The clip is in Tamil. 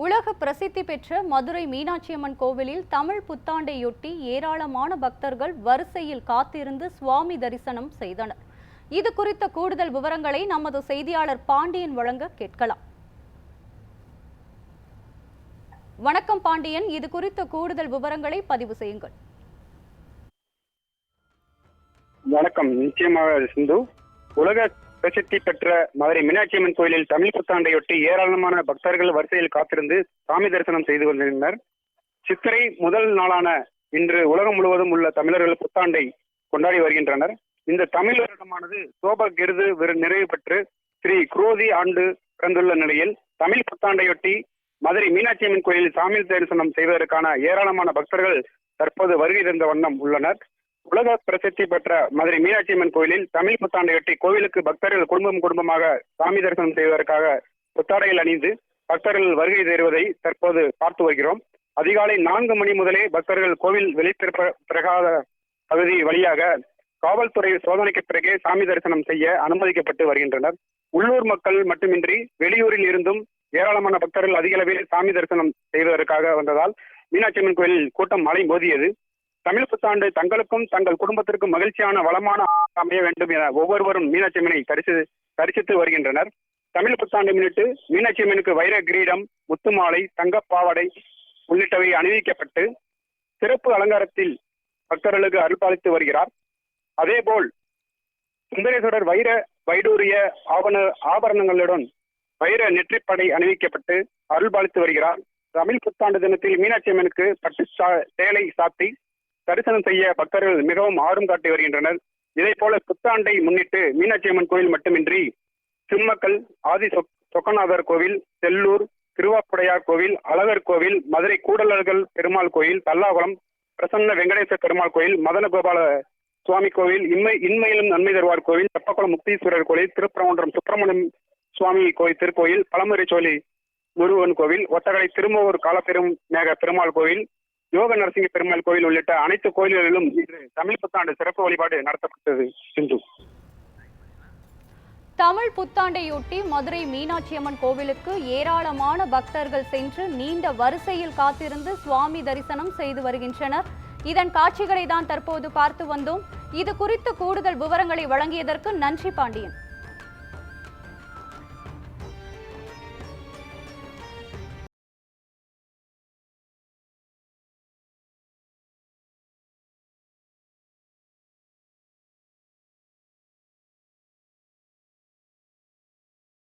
உலக பிரசித்தி பெற்ற மதுரை மீனாட்சியம்மன் கோவிலில் தமிழ் புத்தாண்டையொட்டி ஏராளமான பக்தர்கள் வரிசையில் காத்திருந்து சுவாமி தரிசனம் செய்தனர். இது குறித்த கூடுதல் விவரங்களை நமது செய்தியாளர் பாண்டியன் வழங்க கேட்கலாம். வணக்கம் பாண்டியன், இது குறித்த கூடுதல் விவரங்களை பதிவு செய்யுங்கள். வணக்கம். நிச்சயமாக சிந்து. உலக பிரசித்தி பெற்ற மதுரை மீனாட்சியம்மன் கோயிலில் தமிழ் புத்தாண்டையொட்டி ஏராளமான பக்தர்கள் வரிசையில் காத்திருந்து சாமி தரிசனம் செய்து வந்திருந்தனர். சித்திரை முதல் நாளான இன்று உலகம் முழுவதும் உள்ள தமிழர்கள் புத்தாண்டை கொண்டாடி வருகின்றனர். இந்த தமிழ் வருடமானது சோபகிருது நிறைவு பெற்று ஸ்ரீ குரோதி ஆண்டு பிறந்துள்ள நிலையில் தமிழ் புத்தாண்டையொட்டி மதுரை மீனாட்சியம்மன் கோயிலில் சாமி தரிசனம் செய்வதற்கான ஏராளமான பக்தர்கள் தற்போது வருகை தந்த வண்ணம் உள்ளனர். உலக பிரசித்தி பெற்ற மதுரை மீனாட்சியம்மன் கோயிலில் தமிழ் புத்தாண்டையொட்டி கோவிலுக்கு பக்தர்கள் குடும்பமாக சாமி தரிசனம் செய்வதற்காக புத்தாடைகள் அணிந்து பக்தர்கள் வருகை தருவதை தற்போது பார்த்து வருகிறோம். அதிகாலை 4 மணி முதலே பக்தர்கள் கோவில் பிரகாத பகுதி வழியாக காவல்துறை சோதனைக்கு பிறகே சாமி தரிசனம் செய்ய அனுமதிக்கப்பட்டு வருகின்றனர். உள்ளூர் மக்கள் மட்டுமின்றி வெளியூரில் இருந்தும் ஏராளமான பக்தர்கள் அதிக அளவில் சாமி தரிசனம் செய்வதற்காக வந்ததால் மீனாட்சியம்மன் கோயிலில் கூட்டம் மழை மோதியது. தமிழ் புத்தாண்டு தங்களுக்கும் தங்கள் குடும்பத்திற்கும் மகிழ்ச்சியான வளமான அமைய வேண்டும் என ஒவ்வொருவரும் மீனாட்சியம்மனை தரிசித்து வருகின்றனர். தமிழ் புத்தாண்டை முன்னிட்டு மீனாட்சியம்மனுக்கு வைர கிரீடம், முத்துமாலை, தங்கப்பாவடை உள்ளிட்டவை அணிவிக்கப்பட்டு சிறப்பு அலங்காரத்தில் பக்தர்களுக்கு அருள்பாலித்து வருகிறார். அதேபோல் சுந்தரேஸ்வரர் வைர வைடூரிய ஆபரணங்களுடன் வைர நெற்றிப்படை அணிவிக்கப்பட்டு அருள்பாலித்து வருகிறார். தமிழ் புத்தாண்டு தினத்தில் மீனாட்சியம்மனுக்கு பட்டு சேலை சாத்தி தரிசனம் செய்ய பக்தர்கள் மிகவும் ஆர்வம் காட்டி வருகின்றனர். இதே போல புத்தாண்டை முன்னிட்டு மீனாட்சியம்மன் கோயில் மட்டுமின்றி சிம்மக்கல், ஆதி சொக்கநாதர் கோவில், செல்லூர், திருவாப்புடையார் கோவில், அழகர் கோவில், மதுரை கூடலர்கள் பெருமாள் கோயில், தல்லாகுளம் பிரசன்ன வெங்கடேச பெருமாள் கோயில், மதனகோபால சுவாமி கோவில், இன்மையிலும் நன்மை தருவார் கோவில், தெப்பக்குளம் முக்தீஸ்வரர் கோயில், திருப்பரங்குன்றம் சுப்பிரமணியம் சுவாமி கோயில் திருக்கோயில், பழமுறை சோழி முருகன் கோவில், ஒட்டகடை திருமூர் காலப்பெரும் மேக பெருமாள் கோவில், யோக நரசிங்க பெருமாள் கோயில் உள்ளிட்ட அனைத்து கோயில்களிலும் இன்று தமிழ் புத்தாண்டு சிறப்பு வழிபாடு நடத்தப்பட்டது. சிந்து. தமிழ் புத்தாண்டையொட்டி மதுரை மீனாட்சியம்மன் கோவிலுக்கு ஏராளமான பக்தர்கள் சென்று நீண்ட வரிசையில் காத்திருந்து சுவாமி தரிசனம் செய்து வருகின்றனர். இதன் காட்சிகளை தான் தற்போது பார்த்து வந்தோம். இது குறித்து கூடுதல் விவரங்களை வழங்கியதற்கு நன்றி பாண்டியன்.